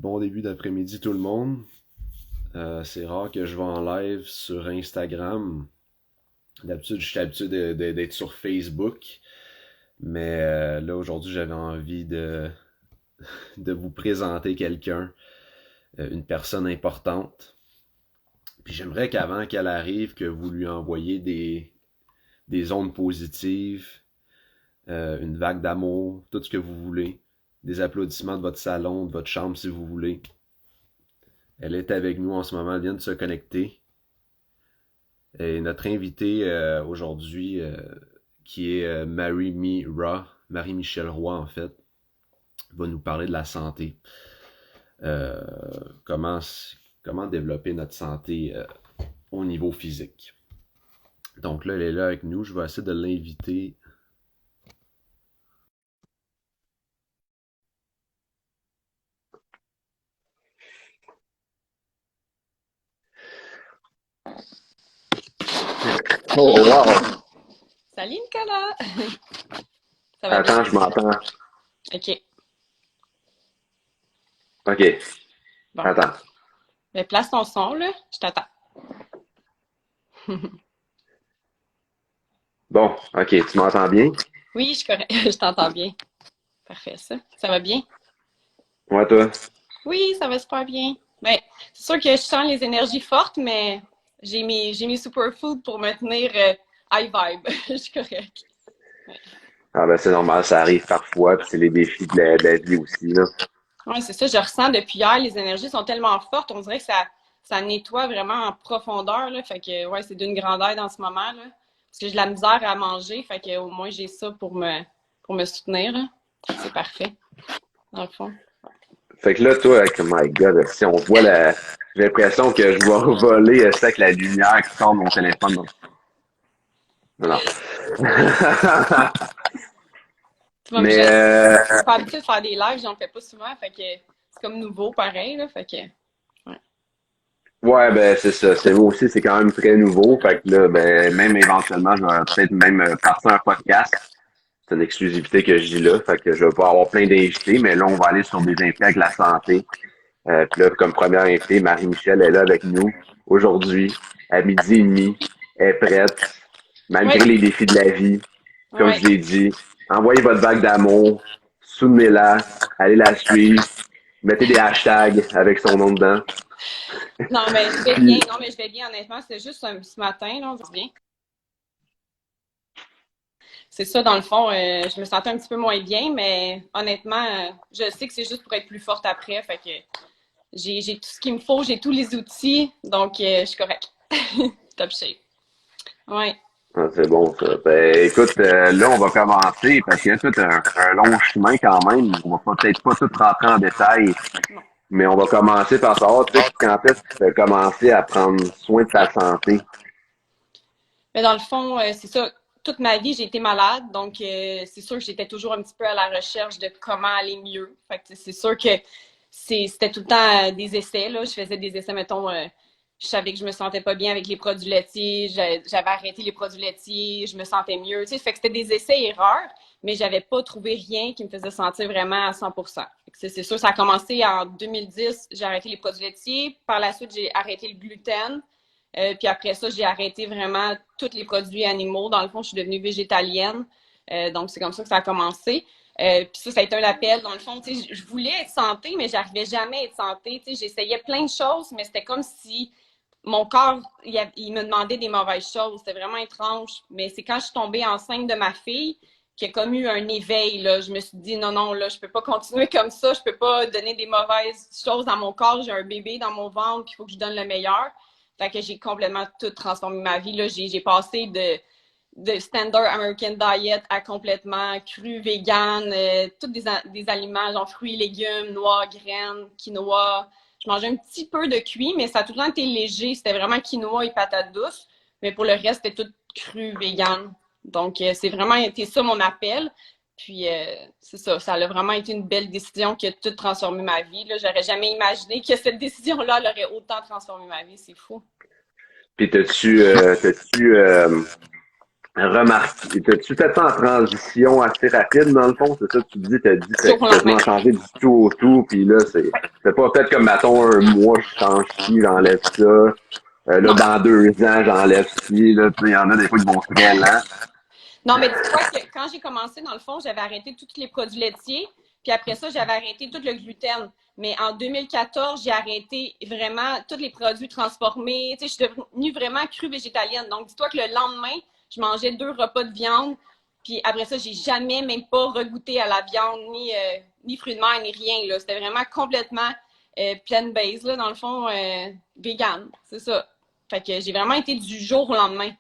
Bon début d'après-midi tout le monde. C'est rare que je vais en live sur Instagram. D'habitude, je suis habitué d'être sur Facebook. Mais là, aujourd'hui, j'avais envie de vous présenter quelqu'un, une personne importante. Puis j'aimerais qu'avant qu'elle arrive, que vous lui envoyiez des ondes positives, une vague d'amour, tout ce que vous voulez. Des applaudissements de votre salon, de votre chambre si vous voulez. Elle est avec nous en ce moment, elle vient de se connecter. Et notre invitée aujourd'hui, qui est Marie-Michel Roy en fait, va nous parler de la santé. Euh, comment, comment développer notre santé au niveau physique. Donc là, elle est là avec nous. Je vais essayer de l'inviter. Oh, wow! Salut Nicolas! Ça va bien? Attends, je m'entends. OK. OK, Bon. attends. Mais place ton son, là. Je t'attends. Bon, OK, tu m'entends bien? Oui, je suis correct. Je t'entends bien. Parfait, ça. Ça va bien? Ouais, toi? Oui, ça va super bien. Ben, c'est sûr que je sens les énergies fortes, mais j'ai mes superfoods pour me tenir high vibe. Je suis correcte. Ouais. Ah ben c'est normal, ça arrive parfois, puis c'est les défis de la vie aussi, là. Ouais, c'est ça. Je ressens depuis hier, les énergies sont tellement fortes. On dirait que ça nettoie vraiment en profondeur, là. Fait que, ouais, c'est d'une grande aide en ce moment, là. Parce que j'ai de la misère à manger. Fait que, au moins, j'ai ça pour me soutenir, là. C'est parfait, dans le fond. Fait que là, toi, oh my God, si on voit la... J'ai l'impression que je vais voler c'est avec la lumière qui sort de mon téléphone. Non, non. Je Mais, suis pas habituée de faire des lives, j'en fais pas souvent. Fait que, c'est comme nouveau, pareil, là. Fait que, ouais. ouais, ben c'est ça. C'est moi aussi, c'est quand même très nouveau. Fait que là, ben, même éventuellement, je vais peut-être même partir un podcast. C'est une exclusivité que je dis là. Fait que je vais pas avoir plein d'invités, mais là, on va aller sur des invités avec la santé. Puis là, comme première invitée, Marie-Michel est là avec nous aujourd'hui, à midi et demi. Elle est prête, Ouais, malgré les défis de la vie. Comme ouais. je l'ai dit, envoyez votre vague d'amour, soutenez-la, allez la suivre, mettez des hashtags avec son nom dedans. Non, mais je vais bien. Puis, Non, mais je vais bien, honnêtement. C'est juste ce matin, là, on va bien. C'est ça, dans le fond, je me sentais un petit peu moins bien, mais honnêtement, je sais que c'est juste pour être plus forte après. Fait que j'ai tout ce qu'il me faut, j'ai tous les outils, donc je suis correcte. Top shape. Ouais. ah, c'est bon ça. Ben, écoute, là, on va commencer parce qu'il y a tout un long chemin quand même. On va peut-être pas tout rentrer en détail, Bon. mais on va commencer par savoir, tu sais, quand est-ce que tu as commencé à prendre soin de ta santé? Mais dans le fond, c'est ça. Toute ma vie, j'ai été malade, donc c'est sûr que j'étais toujours un petit peu à la recherche de comment aller mieux. Fait que c'est sûr que c'était tout le temps des essais, là. Je faisais des essais, mettons, je savais que je me sentais pas bien avec les produits laitiers, j'avais arrêté les produits laitiers, je me sentais mieux. Tu sais, fait que c'était des essais-erreurs, mais j'avais pas trouvé rien qui me faisait sentir vraiment à 100%. C'est sûr, ça a commencé en 2010, j'ai arrêté les produits laitiers. Par la suite, j'ai arrêté le gluten. Puis après ça, j'ai arrêté vraiment tous les produits animaux. Dans le fond, je suis devenue végétalienne. Donc, c'est comme ça que ça a commencé. Puis ça a été un appel. Dans le fond, tu sais, je voulais être santé, mais j'arrivais jamais à être santé. Tu sais, j'essayais plein de choses, mais c'était comme si mon corps, il me demandait des mauvaises choses. C'était vraiment étrange. Mais c'est quand je suis tombée enceinte de ma fille qu'il y a comme eu un éveil, là. Je me suis dit, non, non, là, je peux pas continuer comme ça. Je peux pas donner des mauvaises choses à mon corps. J'ai un bébé dans mon ventre, il faut que je donne le meilleur. Fait que j'ai complètement tout transformé ma vie. Là, j'ai passé de standard American diet à complètement cru, vegan, tous des aliments, genre fruits, légumes, noix, graines, quinoa. Je mangeais un petit peu de cuit, mais ça a tout le temps été léger. C'était vraiment quinoa et patates douces. Mais pour le reste, c'était tout cru, vegan. Donc, c'est vraiment été ça mon appel. Puis, c'est ça, ça a vraiment été une belle décision qui a tout transformé ma vie. Là, j'aurais jamais imaginé que cette décision-là elle aurait autant transformé ma vie. C'est fou. Puis remarqué? T'as-tu fait ça en transition assez rapide, dans le fond? C'est ça que tu dis? T'as dit que Du jour au t'as quasiment lendemain. changé du tout au tout, puis là, c'est pas peut-être comme, mettons, un mois, je change ci, j'enlève ça. Là, Non. dans 2 ans, j'enlève ci. Là, tu sais, il y en a des fois qui vont très lent. Non, mais dis-toi que quand j'ai commencé, dans le fond, j'avais arrêté tous les produits laitiers. Puis après ça, j'avais arrêté tout le gluten. Mais en 2014, j'ai arrêté vraiment tous les produits transformés. Tu sais, je suis devenue vraiment crue végétalienne. Donc, dis-toi que le lendemain, je mangeais 2 repas de viande. Puis après ça, j'ai jamais même pas regoûté à la viande, ni fruits de mer, ni rien. Là. C'était vraiment complètement plant-based, là, dans le fond, vegan. C'est ça. Fait que j'ai vraiment été du jour au lendemain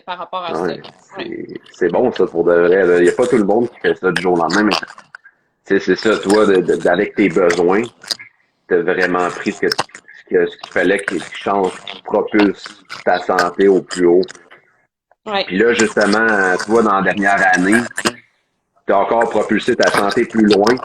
par rapport à ça. Ouais, Ouais. c'est bon, ça, pour de vrai. Il n'y a pas tout le monde qui fait ça du jour au lendemain, mais tu sais, c'est ça, toi, avec tes besoins, t'as vraiment pris ce qu'il fallait qu'il change, qui propulse ta santé au plus haut. Ouais. Puis là, justement, toi, dans la dernière année, t'as encore propulsé ta santé plus loin.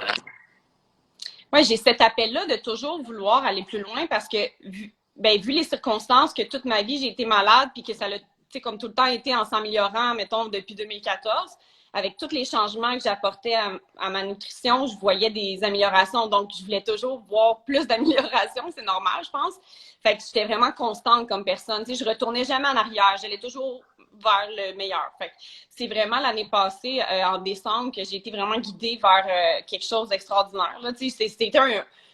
Ouais, j'ai cet appel-là de toujours vouloir aller plus loin parce que, vu les circonstances que toute ma vie, j'ai été malade puis que ça l'a, tu sais, comme tout le temps été en s'améliorant, mettons, depuis 2014, avec tous les changements que j'apportais à ma nutrition, je voyais des améliorations. Donc, je voulais toujours voir plus d'améliorations. C'est normal, je pense. Fait que j'étais vraiment constante comme personne. Tu sais, je retournais jamais en arrière. J'allais toujours vers le meilleur. Fait que c'est vraiment l'année passée, en décembre, que j'ai été vraiment guidée vers quelque chose d'extraordinaire. Là, tu sais, c'était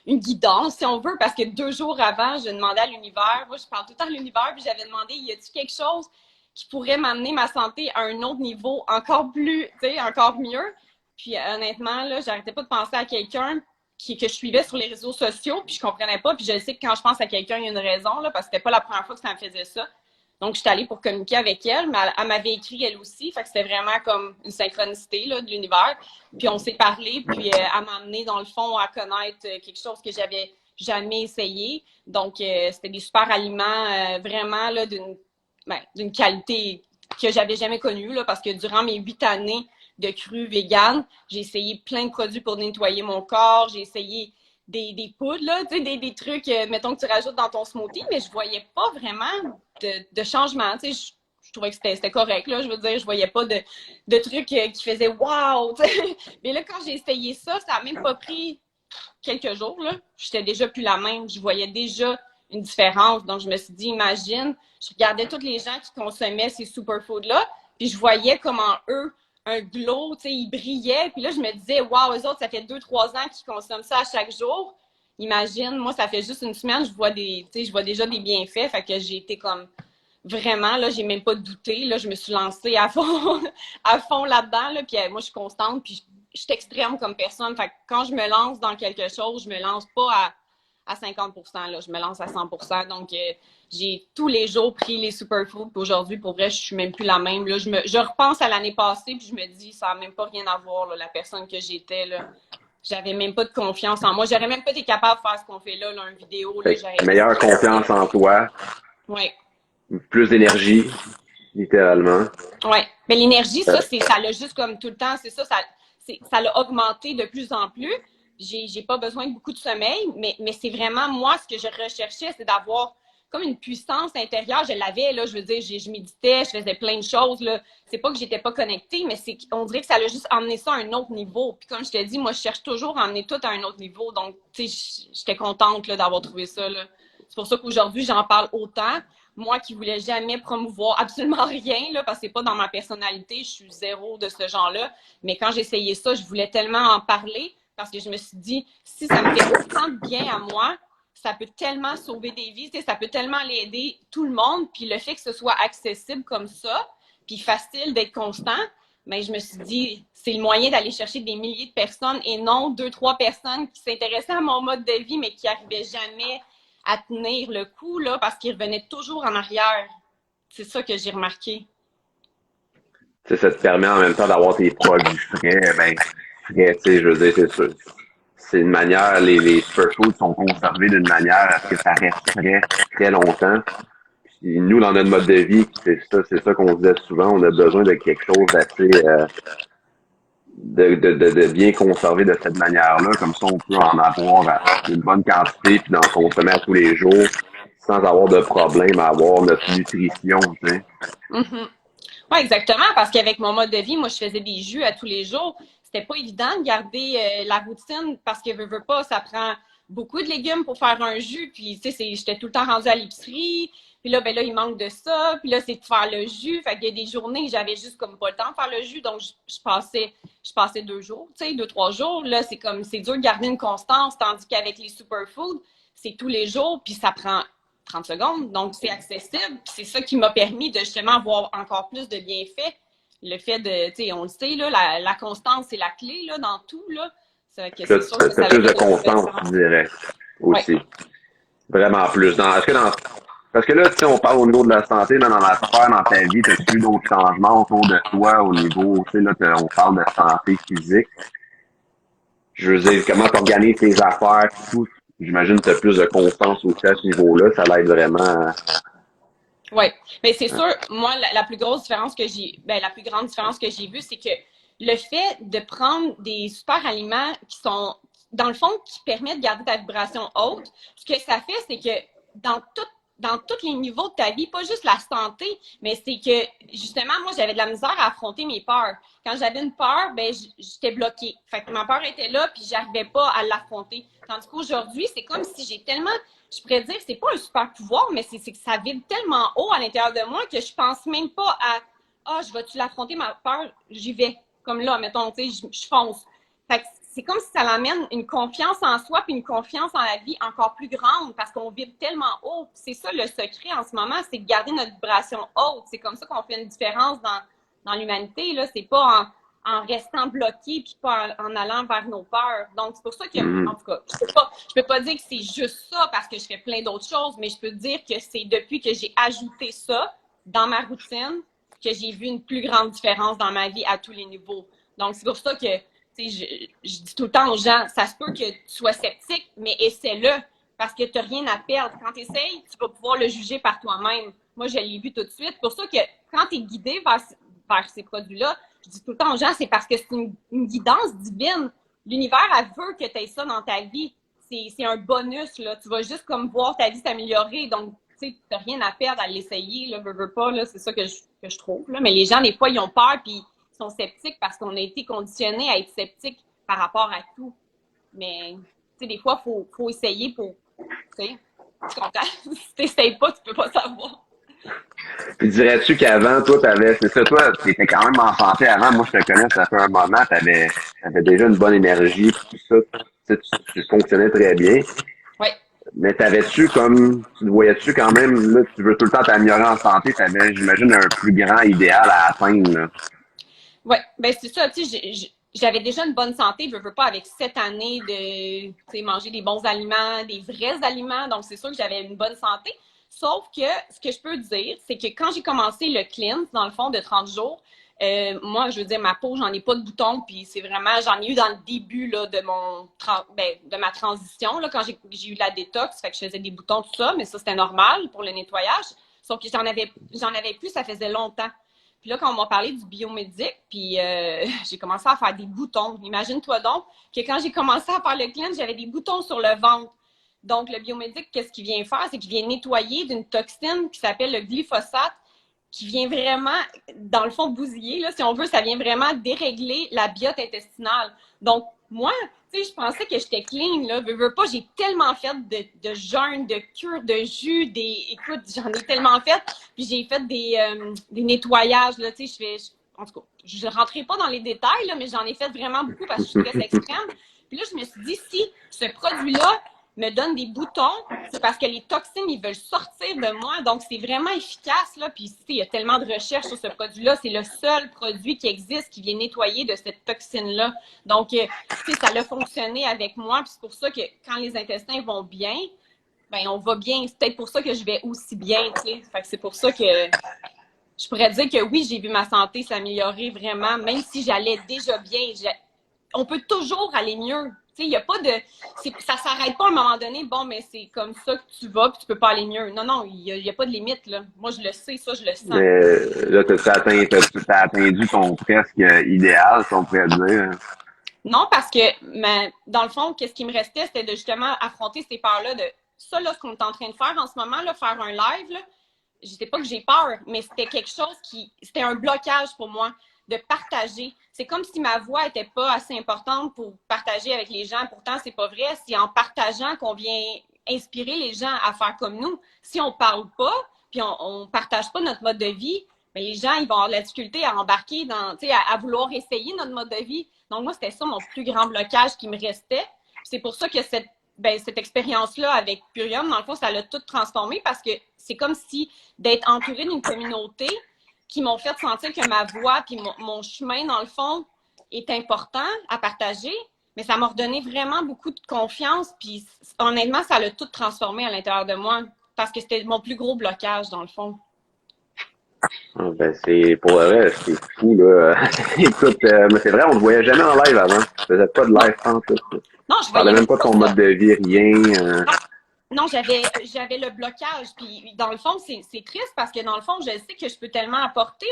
une guidance, si on veut, parce que 2 jours avant, je demandais à l'univers, moi, je parle tout le temps à l'univers, puis j'avais demandé, y a-t-il quelque chose qui pourrait m'amener ma santé à un autre niveau encore plus, tu sais, encore mieux? Puis honnêtement, là, j'arrêtais pas de penser à quelqu'un que je suivais sur les réseaux sociaux, puis je comprenais pas, puis je sais que quand je pense à quelqu'un, il y a une raison, là, parce que c'était pas la première fois que ça me faisait ça. Donc, je suis allée pour communiquer avec elle, mais elle m'avait écrit elle aussi. Fait que c'était vraiment comme une synchronicité là, de l'univers. Puis on s'est parlé, puis elle m'a amené dans le fond à connaître quelque chose que j'avais jamais essayé. Donc, c'était des super aliments vraiment là, d'une qualité que j'avais jamais connue, là, parce que durant mes 8 années de cru vegan, j'ai essayé plein de produits pour nettoyer mon corps, j'ai essayé des poudres, là, tu sais, des trucs, mettons, que tu rajoutes dans ton smoothie, mais je voyais pas vraiment de changement. Tu sais, je trouvais que c'était correct, là. Je veux dire, je voyais pas de trucs qui faisaient wow, tu sais. Mais là, quand j'ai essayé ça, ça a même pas pris quelques jours, là. J'étais déjà plus la même. Je voyais déjà une différence. Donc, je me suis dit, imagine, je regardais tous les gens qui consommaient ces superfoods-là, puis je voyais comment eux, un glow, tu sais, ils brillaient. Puis là, je me disais, waouh, eux autres, ça fait 2, 3 ans qu'ils consomment ça à chaque jour. Imagine, moi, ça fait juste une semaine, je vois déjà des bienfaits. Fait que j'ai été comme, vraiment, là, j'ai même pas douté. Là, je me suis lancée à fond, à fond là-dedans. Là, puis moi, je suis constante, puis je suis extrême comme personne. Fait que quand je me lance dans quelque chose, je me lance pas à 50%, là, je me lance à 100%. Donc, j'ai tous les jours pris les superfoods. Puis aujourd'hui, pour vrai, je suis même plus la même. Là, je repense à l'année passée, puis je me dis, ça n'a même pas rien à voir, là, la personne que j'étais. Là. J'avais même pas de confiance en moi. J'aurais même pas été capable de faire ce qu'on fait là, une vidéo. Là, Fait que meilleure confiance en toi, ouais. plus d'énergie, littéralement. Oui. Mais l'énergie, Euh, ça l'a juste comme tout le temps, c'est ça l'a augmenté de plus en plus. J'ai pas besoin de beaucoup de sommeil, mais c'est vraiment moi, ce que je recherchais, c'est d'avoir comme une puissance intérieure. Je l'avais, là, je veux dire, je méditais, je faisais plein de choses, là. C'est pas que j'étais pas connectée, mais on dirait que ça l'a juste emmené ça à un autre niveau. Puis comme je te dis, moi, je cherche toujours à emmener tout à un autre niveau. Donc, tu sais, j'étais contente, là, d'avoir trouvé ça, là. C'est pour ça qu'aujourd'hui, j'en parle autant. Moi qui voulais jamais promouvoir absolument rien, là, parce que c'est pas dans ma personnalité, je suis zéro de ce genre-là. Mais quand j'ai essayé ça, je voulais tellement en parler parce que je me suis dit, si ça me fait autant de bien à moi, ça peut tellement sauver des vies, ça peut tellement l'aider tout le monde. Puis le fait que ce soit accessible comme ça, puis facile d'être constant, mais je me suis dit, c'est le moyen d'aller chercher des milliers de personnes et non 2, 3 personnes qui s'intéressaient à mon mode de vie, mais qui n'arrivaient jamais à tenir le coup, là, parce qu'ils revenaient toujours en arrière. C'est ça que j'ai remarqué. Ça te permet en même temps d'avoir tes produits frais, ben, frais, tu sais, je veux dire, c'est sûr. C'est une manière, les superfoods sont conservés d'une manière à ce que ça reste frais très longtemps. Puis nous, dans notre mode de vie, c'est ça qu'on disait souvent, on a besoin de quelque chose d'assez, de bien conserver de cette manière-là. Comme ça, on peut en avoir une bonne quantité puis d'en consommer à tous les jours sans avoir de problème à avoir notre nutrition, tu sais. Mm-hmm. Oui, exactement, parce qu'avec mon mode de vie, moi, je faisais des jus à tous les jours. C'était pas évident de garder la routine parce que veux pas, ça prend beaucoup de légumes pour faire un jus. Puis, tu sais, j'étais tout le temps rendue à l'épicerie. Puis là, ben là, il manque de ça. Puis là, c'est de faire le jus. Fait qu'il y a des journées, j'avais juste comme pas le temps de faire le jus. Donc, je passais 2 jours, tu sais, 2, 3 jours. Là, c'est dur de garder une constance. Tandis qu'avec les superfoods, c'est tous les jours. Puis ça prend 30 secondes. Donc, c'est accessible. Puis c'est ça qui m'a permis de justement avoir encore plus de bienfaits. Le fait de, tu sais, on le sait, là, la constance, c'est la clé, là, dans tout, là. C'est sûr que ça T'as a plus de fait une constance, différence. je dirais, Oui. aussi. Vraiment plus. Parce que là, tu sais, on parle au niveau de la santé, mais dans la sphère, dans ta vie, t'as-tu eu d'autres changements autour de toi au niveau, tu sais, là, on parle de santé physique. Je veux dire, comment t'organises tes affaires, tout. J'imagine que t'as plus de constance aussi à ce niveau-là. Ça l'aide vraiment Oui, mais c'est sûr, moi, la plus grosse différence que la plus grande différence que j'ai vue, c'est que le fait de prendre des super aliments qui sont, dans le fond, qui permettent de garder ta vibration haute, ce que ça fait, c'est que dans tous les niveaux de ta vie, pas juste la santé, mais c'est que, justement, moi, j'avais de la misère à affronter mes peurs. Quand j'avais une peur, ben, j'étais bloquée. Fait que ma peur était là, puis j'arrivais pas à l'affronter. Tandis qu'aujourd'hui, c'est comme si j'ai tellement je pourrais dire que c'est pas un super pouvoir, mais c'est que ça vibre tellement haut à l'intérieur de moi que je pense même pas à je vais-tu l'affronter ma peur? J'y vais. Comme là, mettons, tu sais, je fonce. Fait que c'est comme si ça l'amène une confiance en soi puis une confiance en la vie encore plus grande parce qu'on vibre tellement haut. C'est ça le secret en ce moment, c'est de garder notre vibration haute. C'est comme ça qu'on fait une différence dans l'humanité. Là, c'est pas en restant bloqué puis pas en allant vers nos peurs. Donc, c'est pour ça que, mhm. en tout cas, je peux pas dire que c'est juste ça parce que je fais plein d'autres choses, mais je peux dire que c'est depuis que j'ai ajouté ça dans ma routine que j'ai vu une plus grande différence dans ma vie à tous les niveaux. Donc, c'est pour ça que, tu sais, je dis tout le temps aux gens, ça se peut que tu sois sceptique, mais essaie-le parce que tu n'as rien à perdre. Quand tu essayes, tu vas pouvoir le juger par toi-même. Moi, je l'ai vu tout de suite. C'est pour ça que quand tu es guidé vers ces produits-là, je dis tout le temps aux gens, c'est parce que c'est une guidance divine. L'univers, elle veut que tu aies ça dans ta vie. C'est un bonus, là. Tu vas juste comme voir ta vie s'améliorer. Donc, tu sais, t'as rien à perdre à l'essayer, là, veux pas, là. C'est ça que je trouve, là. Mais les gens, des fois, ils ont peur puis ils sont sceptiques parce qu'on a été conditionnés à être sceptiques par rapport à tout. Mais, tu sais, des fois, faut essayer pour, tu sais, tu comprends? Si t'essayes pas, tu peux pas savoir. Puis dirais-tu qu'avant, toi, c'est ça, toi, t'étais quand même en santé avant. Moi, je te connais, ça fait un moment, t'avais déjà une bonne énergie, tout ça. Tu fonctionnais très bien. Oui. Mais tu te voyais-tu quand même, là, tu veux tout le temps t'améliorer en santé, t'avais, j'imagine, un plus grand idéal à atteindre, là. Oui, ben c'est ça, tu sais, j'avais déjà une bonne santé, je veux pas, avec 7 années de, tu sais, manger des bons aliments, des vrais aliments, donc c'est sûr que j'avais une bonne santé. Sauf que, ce que je peux dire, c'est que quand j'ai commencé le cleanse, dans le fond, de 30 jours, moi, je veux dire, ma peau, j'en ai pas de boutons, puis c'est vraiment, j'en ai eu dans le début, là, de ma transition, là, quand j'ai eu la détox, fait que je faisais des boutons, tout ça, mais ça, c'était normal pour le nettoyage. Sauf que j'en avais plus, ça faisait longtemps. Puis là, quand on m'a parlé du biomédic, puis j'ai commencé à faire des boutons. Imagine-toi donc que quand j'ai commencé à faire le cleanse, j'avais des boutons sur le ventre. Donc, le biomédic, qu'est-ce qu'il vient faire? C'est qu'il vient nettoyer d'une toxine qui s'appelle le glyphosate, qui vient vraiment, dans le fond, bousiller, là, si on veut, ça vient vraiment dérégler la biote intestinale. Donc, moi, tu sais, je pensais que j'étais clean, là. Veux pas, j'ai tellement fait de jeûnes, de cures, de jus, écoute, j'en ai tellement fait. Puis j'ai fait des nettoyages, là, tu sais, en tout cas, je ne rentrerai pas dans les détails, là, mais j'en ai fait vraiment beaucoup parce que je suis très extrême. Puis là, je me suis dit, si ce produit-là me donne des boutons, c'est parce que les toxines, ils veulent sortir de moi. Donc, c'est vraiment efficace, là. Puis, il y a tellement de recherches sur ce produit-là. C'est le seul produit qui existe qui vient nettoyer de cette toxine-là. Donc, tu sais, ça a fonctionné avec moi. Puis, c'est pour ça que quand les intestins vont bien, ben on va bien. C'est peut-être pour ça que je vais aussi bien, tu sais. Fait que c'est pour ça que je pourrais dire que oui, j'ai vu ma santé s'améliorer vraiment, même si j'allais déjà bien. On peut toujours aller mieux. Tu sais, il n'y a pas de. Ça s'arrête pas à un moment donné, bon, mais c'est comme ça que tu vas, puis tu peux pas aller mieux. Non, non, il y a pas de limite, là. Moi, je le sais, ça, je le sens. Mais là, t'as atteint ton presque idéal, si on pourrait dire. Non, parce que, dans le fond, qu'est-ce qui me restait, c'était de justement affronter ces peurs-là de ça, là, ce qu'on est en train de faire en ce moment, là, faire un live, là, je sais pas que j'ai peur, mais c'était quelque chose c'était un blocage pour moi de partager. C'est comme si ma voix était pas assez importante pour partager avec les gens. Pourtant, c'est pas vrai. C'est en partageant qu'on vient inspirer les gens à faire comme nous. Si on parle pas, puis on partage pas notre mode de vie, mais les gens, ils vont avoir de la difficulté à embarquer à vouloir essayer notre mode de vie. Donc, moi, c'était ça mon plus grand blocage qui me restait. C'est pour ça que cette expérience-là avec Purium, dans le fond, ça l'a tout transformé parce que c'est comme si d'être entourée d'une communauté qui m'ont fait sentir que ma voix puis mon chemin, dans le fond, est important à partager, mais ça m'a redonné vraiment beaucoup de confiance. Puis honnêtement, ça l'a tout transformé à l'intérieur de moi parce que c'était mon plus gros blocage, dans le fond. Ah, ben, pour le vrai, c'est fou, là. Écoute, mais c'est vrai, on ne te voyait jamais en live avant. Tu faisais pas de live en tout. Non, je Tu parlais voyais même pas de ton mode de vie, rien. Non, j'avais le blocage. Puis dans le fond, c'est triste parce que dans le fond, je sais que je peux tellement apporter.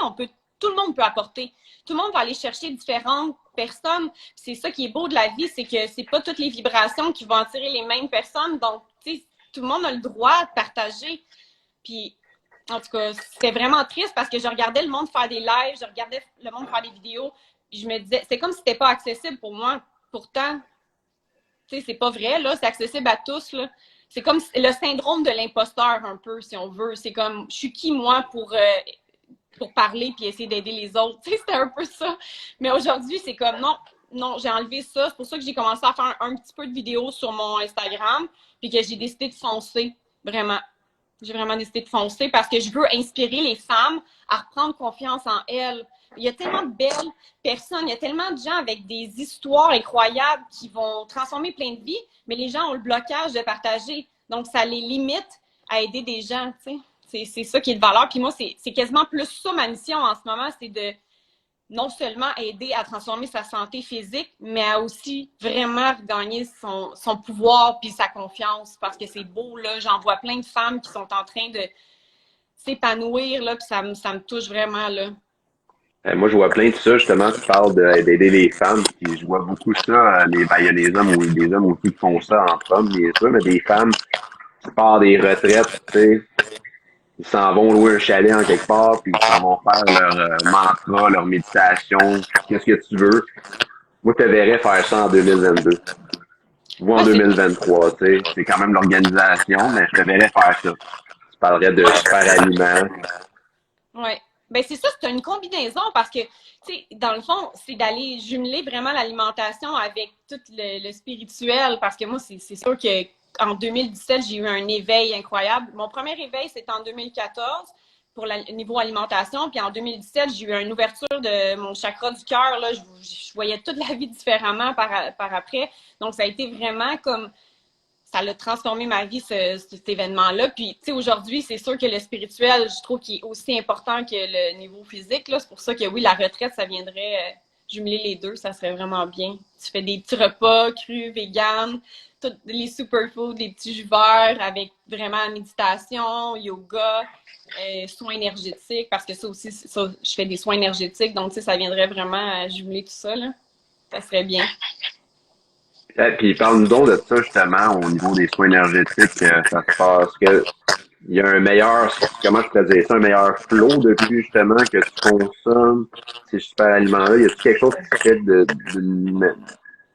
Tout le monde peut apporter. Tout le monde va aller chercher différentes personnes. C'est ça qui est beau de la vie, c'est que c'est pas toutes les vibrations qui vont attirer les mêmes personnes. Donc, tu sais, tout le monde a le droit de partager. Puis, en tout cas, c'était vraiment triste parce que je regardais le monde faire des lives, je regardais le monde faire des vidéos. Puis je me disais, c'est comme si c'était pas accessible pour moi. Pourtant, tu sais, c'est pas vrai, là. C'est accessible à tous, là. C'est comme le syndrome de l'imposteur, un peu, si on veut. C'est comme, je suis qui, moi, pour parler puis essayer d'aider les autres. Tu sais, c'était un peu ça. Mais aujourd'hui, c'est comme, non, j'ai enlevé ça. C'est pour ça que j'ai commencé à faire un petit peu de vidéos sur mon Instagram puis que j'ai décidé de foncer, vraiment. J'ai vraiment décidé de foncer parce que je veux inspirer les femmes à reprendre confiance en elles. Il y a tellement de belles personnes, il y a tellement de gens avec des histoires incroyables qui vont transformer plein de vies, mais les gens ont le blocage de partager. Donc, ça les limite à aider des gens, tu sais. C'est ça qui est de valeur. Puis moi, c'est quasiment plus ça ma mission en ce moment, c'est de non seulement aider à transformer sa santé physique, mais à aussi vraiment regagner son pouvoir puis sa confiance. Parce que c'est beau, là. J'en vois plein de femmes qui sont en train de s'épanouir, là, puis ça me touche vraiment, là. Moi, je vois plein de ça, justement. Tu parles d'aider les femmes, puis je vois beaucoup ça. Il y a des hommes ou des hommes aussi qui font ça entre hommes, bien sûr, mais des femmes qui partent des retraites, tu sais. Ils s'en vont louer un chalet en quelque part, puis ils s'en vont faire leur mantra, leur méditation, qu'est-ce que tu veux. Moi, je te verrais faire ça en 2022. Ou en Ouais, 2023, tu sais. C'est quand même l'organisation, mais je te verrais faire ça. Tu parlerais de super aliments. ouais. Ben c'est ça, c'est une combinaison parce que, tu sais, dans le fond, c'est d'aller jumeler vraiment l'alimentation avec tout le spirituel parce que moi, c'est sûr que en 2017, j'ai eu un éveil incroyable. Mon premier éveil, c'était en 2014 pour le niveau alimentation. Puis en 2017, j'ai eu une ouverture de mon chakra du cœur. Là, je voyais toute la vie différemment par après. Donc, ça a été vraiment comme ça a transformé ma vie, cet événement-là. Puis, tu sais, aujourd'hui, c'est sûr que le spirituel, je trouve qu'il est aussi important que le niveau physique, là. C'est pour ça que, oui, la retraite, ça viendrait jumeler les deux. Ça serait vraiment bien. Tu fais des petits repas crus, vegan, tous les superfoods, les petits jus verts avec vraiment méditation, yoga, soins énergétiques, parce que ça aussi, ça, je fais des soins énergétiques. Donc, tu sais, ça viendrait vraiment jumeler tout ça, là. Ça serait bien. Puis parle-nous donc de ça, justement, au niveau des soins énergétiques, ça se passe que il y a un meilleur, comment je pourrais dire ça, un meilleur flow depuis justement que tu consommes ces super aliments-là. Y a-t-il quelque chose qui se fait d'une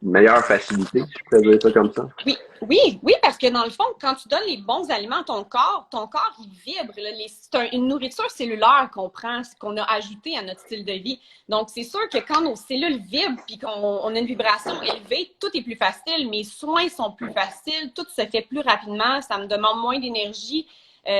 meilleure facilité, si je pourrais dire ça comme ça? Oui, parce que dans le fond, quand tu donnes les bons aliments à ton corps, il vibre. Là. C'est une nourriture cellulaire qu'on prend, qu'on a ajouté à notre style de vie. Donc, c'est sûr que quand nos cellules vibrent puis qu'on a une vibration élevée, tout est plus facile. Mes soins sont plus faciles, tout se fait plus rapidement, ça me demande moins d'énergie. Tu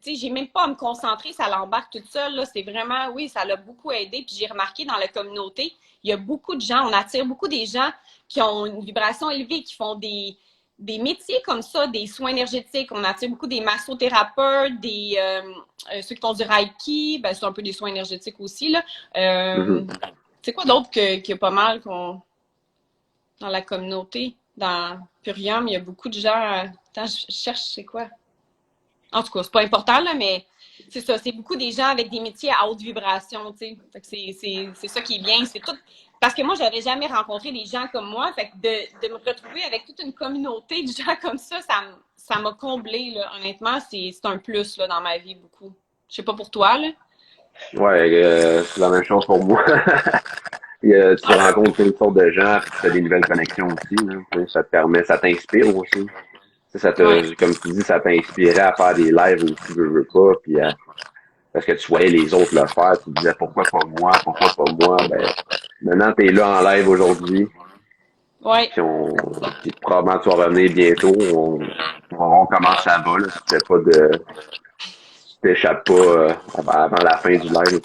sais, j'ai même pas à me concentrer, ça l'embarque toute seule. Là. C'est vraiment, oui, ça l'a beaucoup aidé. Puis j'ai remarqué dans la communauté, il y a beaucoup de gens, on attire beaucoup des gens qui ont une vibration élevée, qui font des métiers comme ça, des soins énergétiques. On attire beaucoup des massothérapeutes, ceux qui font du Reiki, ben, c'est un peu des soins énergétiques aussi. Là. C'est quoi d'autre qu'il y a pas mal dans la communauté? Dans Purium, il y a beaucoup de gens. Attends, je cherche, c'est quoi? En tout cas, c'est pas important, là, mais c'est ça. C'est beaucoup des gens avec des métiers à haute vibration, tu sais. Fait que c'est ça qui est bien. C'est tout. Parce que moi, j'avais jamais rencontré des gens comme moi. Fait que de me retrouver avec toute une communauté de gens comme ça m'a comblé, là. Honnêtement, c'est un plus, là, dans ma vie, beaucoup. Je sais pas pour toi, là. Ouais, c'est la même chose pour moi. Tu rencontres plein de sortes de gens, puis tu fais des nouvelles connexions aussi. Là. Tu sais, ça te permet, ça t'inspire aussi. Tu sais, Ouais. comme tu dis, ça t'a inspiré à faire des lives aussi, veux pas, puis parce que tu voyais les autres le faire, tu te disais pourquoi pas moi, ben maintenant t'es là en live aujourd'hui, Ouais. puis probablement tu vas revenir bientôt, on va voir comment ça va, là, si tu t'échappes pas avant la fin du live.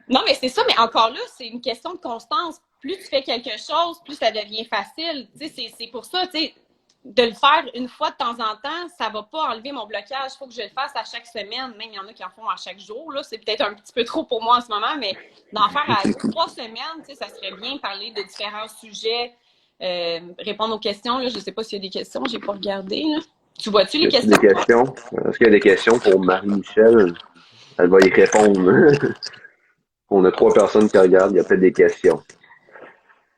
Non, mais c'est ça, mais encore là, c'est une question de constance. Plus tu fais quelque chose, plus ça devient facile. Tu sais, c'est pour ça, tu sais, de le faire une fois de temps en temps, ça va pas enlever mon blocage. Il faut que je le fasse à chaque semaine. Même il y en a qui en font à chaque jour. Là, c'est peut-être un petit peu trop pour moi en ce moment, mais d'en faire à 2, 3 semaines, tu sais, ça serait bien parler de différents sujets, répondre aux questions. Là, je sais pas s'il y a des questions, j'ai pas regardé. Là. Tu vois-tu les Y a-t-il des questions? questions? Est-ce qu'il y a des questions pour Marie-Michel? Elle va y répondre. On a 3 personnes qui regardent, il y a peut-être des questions.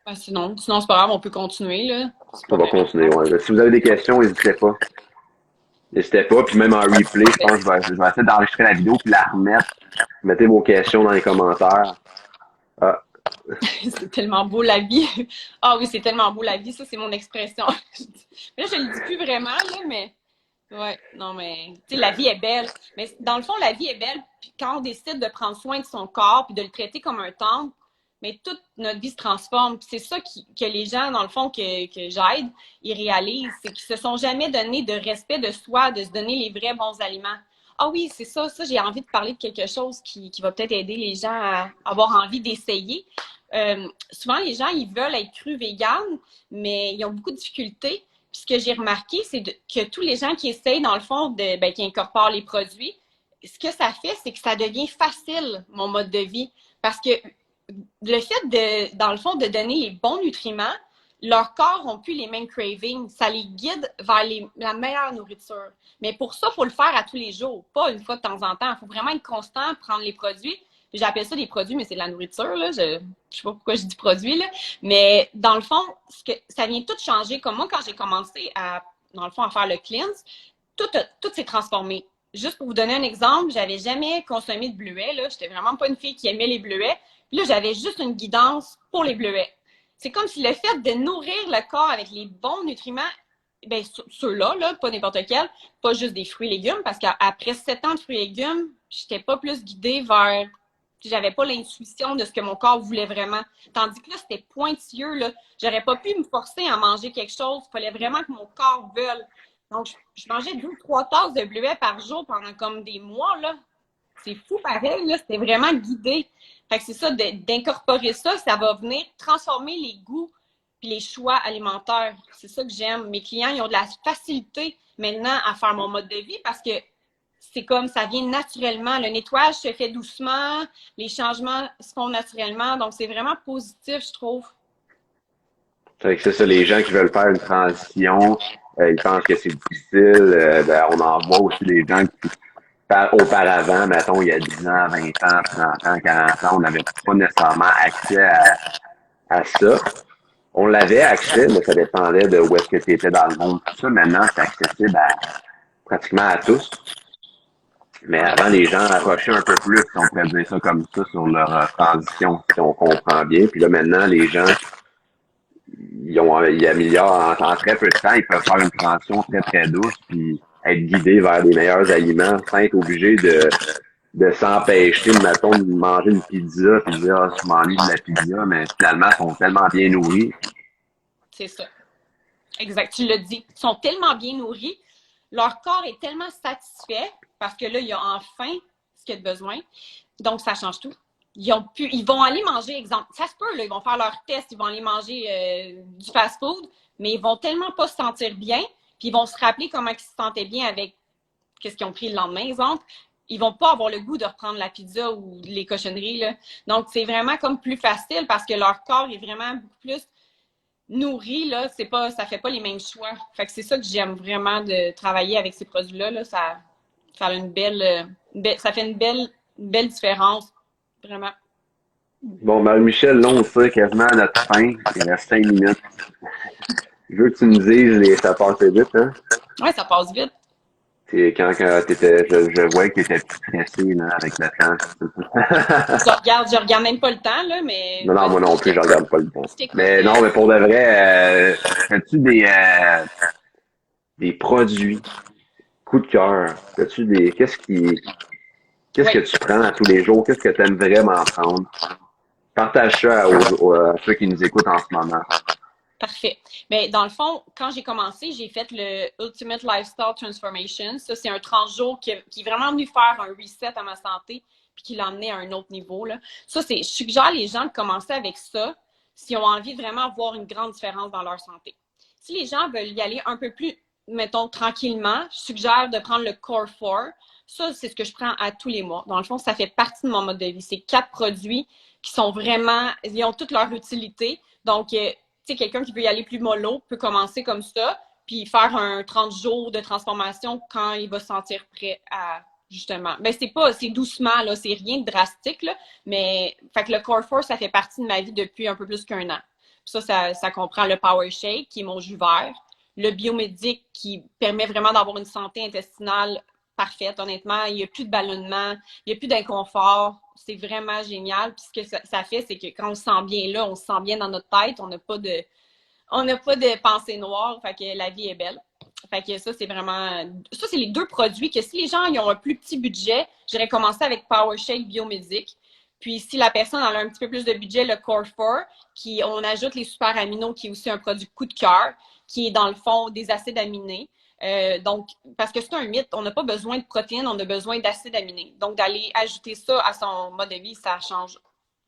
Ben, sinon c'est pas grave, on peut continuer. Là. C'est On pas va grave. continuer, ouais. Si vous avez des questions, n'hésitez pas. N'hésitez pas, puis même en replay, je pense que je vais essayer d'enregistrer la vidéo puis la remettre. Mettez vos questions dans les commentaires. Ah, C'est tellement beau la vie. Ah oui, c'est tellement beau la vie, ça c'est mon expression. Mais là, je le dis plus vraiment, là, mais ouais, non, mais tu sais, la vie est belle. Mais dans le fond, la vie est belle, puis quand on décide de prendre soin de son corps, puis de le traiter comme un temple, mais toute notre vie se transforme. Puis c'est ça que les gens, dans le fond, que j'aide, ils réalisent, c'est qu'ils se sont jamais donné de respect de soi, de se donner les vrais bons aliments. Ah oui, c'est ça, j'ai envie de parler de quelque chose qui va peut-être aider les gens à avoir envie d'essayer. Souvent, les gens, ils veulent être crus véganes, mais ils ont beaucoup de difficultés. Puis ce que j'ai remarqué, c'est que tous les gens qui essayent, dans le fond, qui incorporent les produits, ce que ça fait, c'est que ça devient facile, mon mode de vie. Parce que le fait dans le fond, de donner les bons nutriments, leur corps n'a plus les mêmes cravings. Ça les guide vers la meilleure nourriture. Mais pour ça, il faut le faire à tous les jours, pas une fois de temps en temps. Il faut vraiment être constant, prendre les produits. J'appelle ça des produits, mais c'est de la nourriture. Là. Je ne sais pas pourquoi je dis produits. Là. Mais dans le fond, ça vient tout changer. Comme moi, quand j'ai commencé dans le fond, à faire le cleanse, tout s'est transformé. Juste pour vous donner un exemple, j'avais jamais consommé de bleuets. Je n'étais vraiment pas une fille qui aimait les bleuets. Puis là, j'avais juste une guidance pour les bleuets. C'est comme si le fait de nourrir le corps avec les bons nutriments, ben ceux-là, là, pas n'importe quel, pas juste des fruits et légumes, parce qu'après 7 ans de fruits et légumes, j'étais pas plus guidée vers... J'avais pas l'intuition de ce que mon corps voulait vraiment. Tandis que là, c'était pointilleux. Là. J'aurais pas pu me forcer à manger quelque chose. Il fallait vraiment que mon corps veuille. Donc, je mangeais 2 ou 3 tasses de bleuets par jour pendant comme des mois. Là. C'est fou pareil. Là. C'était vraiment guidé. Fait que c'est ça, d'incorporer ça, ça va venir transformer les goûts et les choix alimentaires. C'est ça que j'aime. Mes clients, ils ont de la facilité maintenant à faire mon mode de vie parce que c'est comme ça vient naturellement. Le nettoyage se fait doucement, les changements se font naturellement. Donc, c'est vraiment positif, je trouve. fait que c'est ça, les gens qui veulent faire une transition, ils pensent que c'est difficile. On en voit aussi des gens qui, auparavant, mettons, il y a 10 ans, 20 ans, 30 ans, 40 ans, on n'avait pas nécessairement accès à ça. On l'avait accès, mais ça dépendait de où est-ce que tu étais dans le monde. Tout ça, maintenant, c'est accessible à pratiquement à tous. Mais avant, les gens approchaient un peu plus, si on pourrait dire ça comme ça, sur leur transition, si on comprend bien. Puis là, maintenant, les gens, ils améliorent en très peu de temps, ils peuvent faire une transition très, très douce, puis être guidés vers les meilleurs aliments sans être obligés de s'empêcher, mettons, de manger une pizza, puis de dire, ah, je m'ennuie de la pizza, mais finalement, ils sont tellement bien nourris. C'est ça. Exact, tu l'as dit. Ils sont tellement bien nourris, leur corps est tellement satisfait parce que là, il y a enfin ce qu'il y a de besoin. Donc, ça change tout. Ils vont aller manger, exemple, ça se peut, là, ils vont faire leur test, ils vont aller manger du fast-food, mais ils vont tellement pas se sentir bien, puis ils vont se rappeler comment ils se sentaient bien avec qu'est-ce qu'ils ont pris le lendemain, exemple. Ils vont pas avoir le goût de reprendre la pizza ou les cochonneries, là. Donc, c'est vraiment comme plus facile parce que leur corps est vraiment beaucoup plus nourri, là, ça fait pas les mêmes choix. Fait que c'est ça que j'aime vraiment de travailler avec ces produits-là, là. Ça a ça fait une belle différence. Vraiment. Bon, Marie-Michel, là, on tire quasiment à notre fin. Il reste 5 minutes. Je veux que tu me dises, ça passe vite, hein? Ouais, ça passe vite. Quand t'étais, je vois que t'étais plus stressé, là, avec le temps. Je regarde même pas le temps, là, mais Non, non, moi vas-y, non plus, je regarde pas le temps. je t'écoute. Mais non, mais pour de vrai, as-tu des produits, coup de cœur? As-tu qu'est-ce Oui. que tu prends à tous les jours? Qu'est-ce que tu aimes vraiment prendre? Partage ça à ceux qui nous écoutent en ce moment. Parfait. Mais dans le fond, quand j'ai commencé, j'ai fait le Ultimate Lifestyle Transformation. Ça, c'est un 30 jours qui est vraiment venu faire un reset à ma santé puis qui l'a emmené à un autre niveau, là. Ça, je suggère les gens de commencer avec ça s'ils ont envie de vraiment voir une grande différence dans leur santé. Si les gens veulent y aller un peu plus, mettons, tranquillement, je suggère de prendre le Core 4. Ça, c'est ce que je prends à tous les mois. Dans le fond, ça fait partie de mon mode de vie. C'est 4 produits qui sont vraiment, ils ont toute leur utilité. Donc, tu sais, quelqu'un qui veut y aller plus mollo peut commencer comme ça, puis faire un 30 jours de transformation quand il va se sentir prêt à, justement. Ben, c'est doucement, là, c'est rien de drastique, là, mais, fait que le Core Force, ça fait partie de ma vie depuis un peu plus qu'un an. Puis ça comprend le Power Shake, qui est mon jus vert, le biomédic, qui permet vraiment d'avoir une santé intestinale parfaite, honnêtement. Il n'y a plus de ballonnement, il n'y a plus d'inconfort. C'est vraiment génial. Puis ce que ça fait, c'est que quand on se sent bien là, on se sent bien dans notre tête. On n'a pas de pensée noire. Fait que la vie est belle. Fait que ça, c'est vraiment. Ça, c'est les deux produits que si les gens ils ont un plus petit budget, j'irais commencer avec Power Shake Biomédic. Puis si la personne a un petit peu plus de budget, le Core 4, on ajoute les super aminos, qui est aussi un produit coup de cœur, qui est dans le fond des acides aminés. Donc, parce que c'est un mythe, on n'a pas besoin de protéines, on a besoin d'acides aminés. Donc, d'aller ajouter ça à son mode de vie, ça change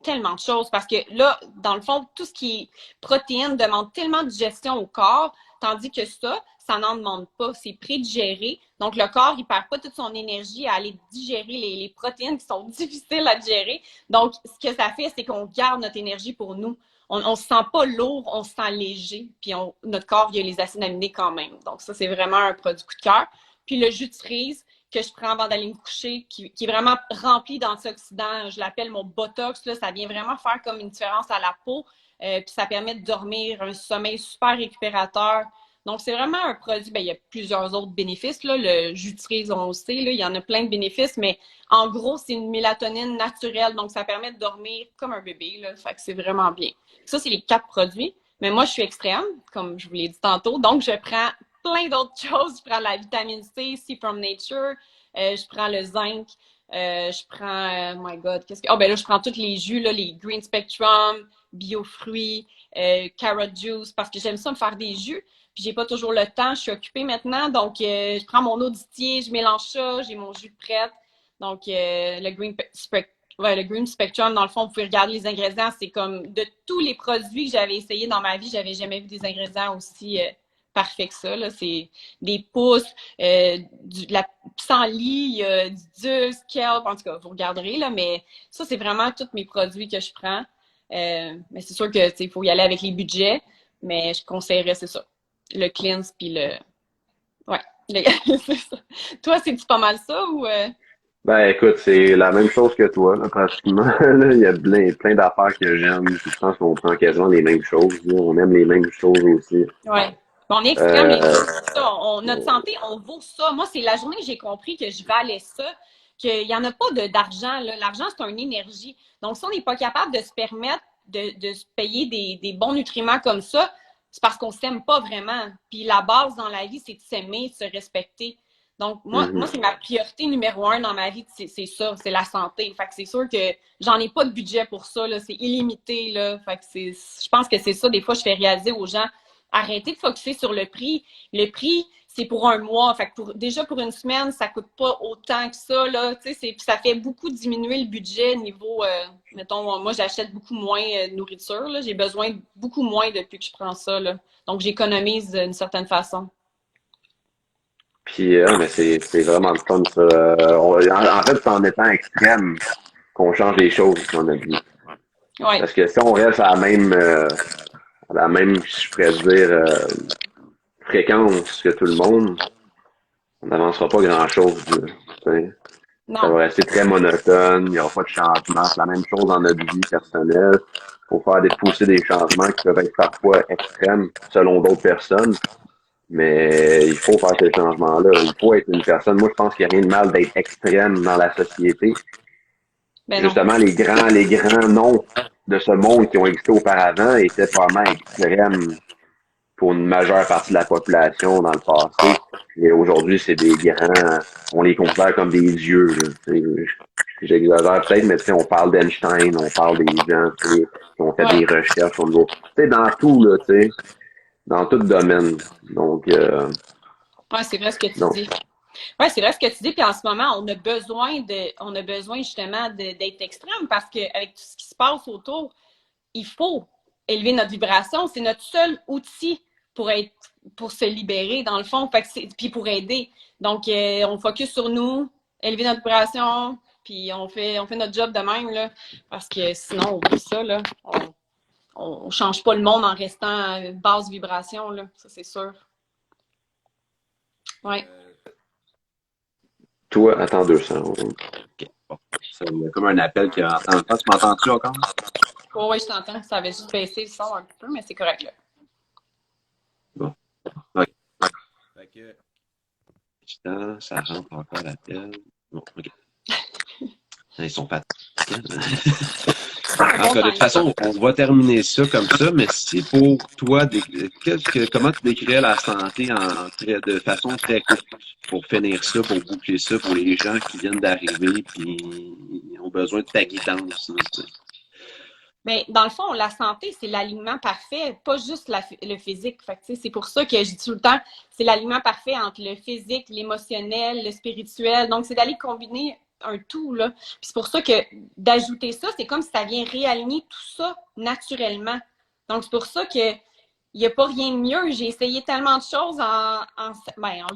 tellement de choses parce que là, dans le fond, tout ce qui est protéines demande tellement de digestion au corps, tandis que ça n'en demande pas. C'est prédigéré. Donc, le corps, il perd pas toute son énergie à aller digérer les protéines qui sont difficiles à digérer. Donc, ce que ça fait, c'est qu'on garde notre énergie pour nous. On se sent pas lourd, on se sent léger, puis notre corps, il y a les acides aminés quand même. Donc, ça, c'est vraiment un produit coup de cœur. Puis le jus de cerise que je prends avant d'aller me coucher, qui est vraiment rempli d'antioxydants. Je l'appelle mon Botox. Là, ça vient vraiment faire comme une différence à la peau. Puis ça permet de dormir, un sommeil super récupérateur. Donc, c'est vraiment un produit. Ben, il y a plusieurs autres bénéfices. Là. Le jus de cerise, on le sait, là, il y en a plein de bénéfices, mais en gros, c'est une mélatonine naturelle. Donc, ça permet de dormir comme un bébé. Là. Fait que c'est vraiment bien. Ça, c'est les 4 produits. Mais moi, je suis extrême, comme je vous l'ai dit tantôt. Donc, je prends plein d'autres choses. Je prends la vitamine C, C from Nature. Je prends le zinc. Je prends, oh my God, qu'est-ce que. Oh, ben là, je prends tous les jus, là, les Green Spectrum, Biofruits, Carrot Juice, parce que j'aime ça me faire des jus. Puis, j'ai pas toujours le temps. Je suis occupée maintenant. Donc, je prends mon eau distillée, je mélange ça, j'ai mon jus de prête. Donc, le Green Spectrum, dans le fond, vous pouvez regarder les ingrédients. C'est comme de tous les produits que j'avais essayés dans ma vie, j'avais jamais vu des ingrédients aussi parfaits que ça. Là. C'est des pousses, de la pissenlit, du kelp. En tout cas, vous regarderez, là, mais ça, c'est vraiment tous mes produits que je prends. Mais c'est sûr que il faut y aller avec les budgets, mais je conseillerais, c'est ça. Le cleanse puis le. Ouais. C'est ça. Toi, c'est-tu pas mal ça ou Ben écoute, c'est la même chose que toi, là, pratiquement. Là, il y a plein d'affaires que j'aime. Je pense qu'on prend quasiment les mêmes choses. Là. On aime les mêmes choses aussi. Ouais. On est extrême, les Euh, deux. C'est ça. Notre santé, on vaut ça. Moi, c'est la journée que j'ai compris que je valais ça, qu'il n'y en a pas d'argent. L'argent, c'est une énergie. Donc, si on n'est pas capable de se permettre de se payer des bons nutriments comme ça, c'est parce qu'on ne s'aime pas vraiment. Puis la base dans la vie, c'est de s'aimer, de se respecter. Donc, moi mhm. c'est ma priorité numéro un dans ma vie, c'est ça, c'est la santé. Fait que c'est sûr que j'en ai pas de budget pour ça, là, c'est illimité, là. Fait que je pense que c'est ça, des fois, je fais réaliser aux gens, arrêtez de focuser sur le prix. Le prix, c'est pour un mois. Fait que déjà pour une semaine, ça coûte pas autant que ça, là. Tu sais, ça fait beaucoup diminuer le budget niveau, mettons, moi, j'achète beaucoup moins de nourriture, là. J'ai besoin de beaucoup moins depuis que je prends ça, là. Donc, j'économise d'une certaine façon. Puis, mais c'est vraiment le fun, ça. En fait, c'est en étant extrême qu'on change les choses dans notre vie. Ouais. Parce que si on reste à la même, je pourrais dire, fréquence que tout le monde, on n'avancera pas grand-chose. Là, tu sais. Ça Non. va rester très monotone, il n'y aura pas de changement. C'est la même chose dans notre vie personnelle. Faut faire pousser des changements qui peuvent être parfois extrêmes selon d'autres personnes. Mais il faut faire ces changements-là. Il faut être une personne. Moi, je pense qu'il n'y a rien de mal d'être extrême dans la société. Ben non. Justement, les grands noms de ce monde qui ont existé auparavant étaient probablement extrêmes pour une majeure partie de la population dans le passé. Et aujourd'hui, c'est des grands, on les considère comme des dieux, là. J'exagère peut-être, mais tu sais, on parle d'Einstein, on parle des gens, tu sais, qui ont fait Ouais. des recherches au niveau, tu sais, dans tout, là, tu sais, dans tout domaine. Donc, Ouais, c'est vrai ce que tu non. dis. Ouais, c'est vrai ce que tu dis. Puis en ce moment, on a besoin justement d'être extrême parce qu'avec tout ce qui se passe autour, il faut élever notre vibration. C'est notre seul outil pour être, pour se libérer, dans le fond. Fait que puis pour aider. Donc, on focus sur nous, élever notre vibration, puis on fait notre job de même, là. Parce que sinon, on oublie ça, là. On change pas le monde en restant à une basse vibration, là. Ça, c'est sûr. Ouais. Toi, attends 200. Ok, bon. Il y a comme un appel qui rentre en même temps. Tu m'entends-tu encore? Oh, oui, je t'entends. Ça avait juste baissé le son un peu, mais c'est correct, là. Bon. Ok. Fait que, ça rentre encore l'appel. Bon, ok. Ils sont pas. En tout cas, de toute façon, on va terminer ça comme ça, mais si pour toi, comment tu décrirais la santé de façon très courte pour finir ça, pour boucler ça, pour les gens qui viennent d'arriver puis ont besoin de ta guidance, là, tu sais. Mais dans le fond, la santé, c'est l'alignement parfait, pas juste le physique. Fait que, c'est pour ça que je dis tout le temps, c'est l'alignement parfait entre le physique, l'émotionnel, le spirituel. Donc, c'est d'aller combiner un tout, là. Puis c'est pour ça que d'ajouter ça, c'est comme si ça vient réaligner tout ça naturellement. Donc, c'est pour ça que il n'y a pas rien de mieux. J'ai essayé tellement de choses en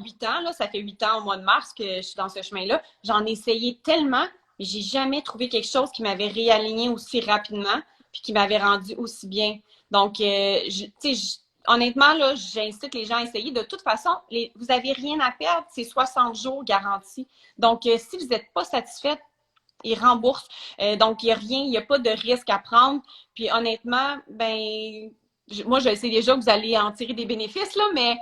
8 ans. Là, ça fait 8 ans au mois de mars que je suis dans ce chemin-là. J'en ai essayé tellement, mais j'ai jamais trouvé quelque chose qui m'avait réaligné aussi rapidement puis qui m'avait rendu aussi bien. Donc, honnêtement, là, j'incite les gens à essayer. De toute façon, vous n'avez rien à perdre. C'est 60 jours garantis. Donc, si vous n'êtes pas satisfaite, ils remboursent. Donc, il n'y a rien, il n'y a pas de risque à prendre. Puis honnêtement, ben moi, je sais déjà que vous allez en tirer des bénéfices, là, mais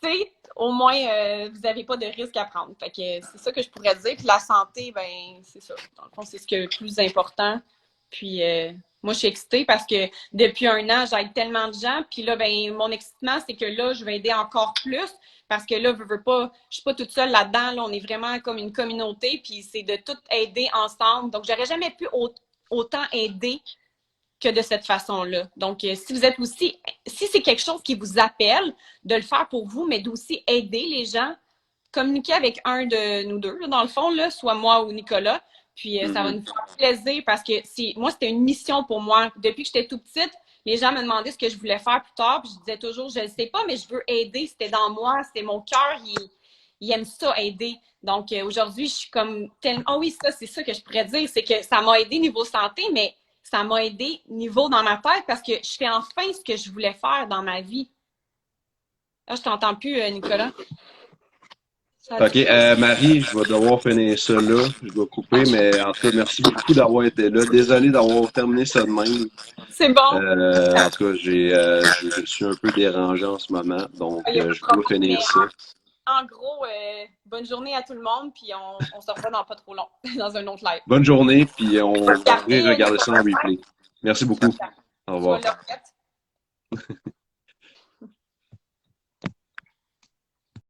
tu sais, au moins, vous n'avez pas de risque à prendre. Fait que c'est ça que je pourrais dire. Puis la santé, ben c'est ça. Dans le fond, c'est ce qui est le plus important. Puis moi, je suis excitée parce que depuis un an, j'aide tellement de gens. Puis là, ben mon excitement, c'est que là, je vais aider encore plus. Parce que là, veux pas, je suis pas toute seule là-dedans. Là, on est vraiment comme une communauté. Puis c'est de tout aider ensemble. Donc, j'aurais jamais pu autant aider que de cette façon-là. Donc, si vous êtes aussi, si c'est quelque chose qui vous appelle, de le faire pour vous, mais d'aussi aider les gens, communiquer avec un de nous deux, là, dans le fond, là, soit moi ou Nicolas. Puis ça va nous faire plaisir parce que moi, c'était une mission pour moi. Depuis que j'étais tout petite, les gens me demandaient ce que je voulais faire plus tard, puis je disais toujours, je ne sais pas, mais je veux aider. C'était dans moi, c'était mon cœur, il aime ça, aider. Donc aujourd'hui, je suis comme tellement. Ah oui, ça, c'est ça que je pourrais dire, c'est que ça m'a aidé niveau santé, mais ça m'a aidé niveau dans ma tête parce que je fais enfin ce que je voulais faire dans ma vie. Là, je t'entends plus, Nicolas. OK, Marie, je vais devoir finir ça là. Je dois couper, mais en tout cas, merci beaucoup d'avoir été là. Désolé d'avoir terminé ça de même. C'est bon. En tout cas, je suis un peu dérangé en ce moment, donc Il y a pas de je dois problème, finir mais ça. en gros, bonne journée à tout le monde, puis on se revoit dans pas trop long, dans un autre live. Bonne journée, puis on va Regardez, regarder ça en replay. Merci beaucoup. Au je vais revoir. le remettre.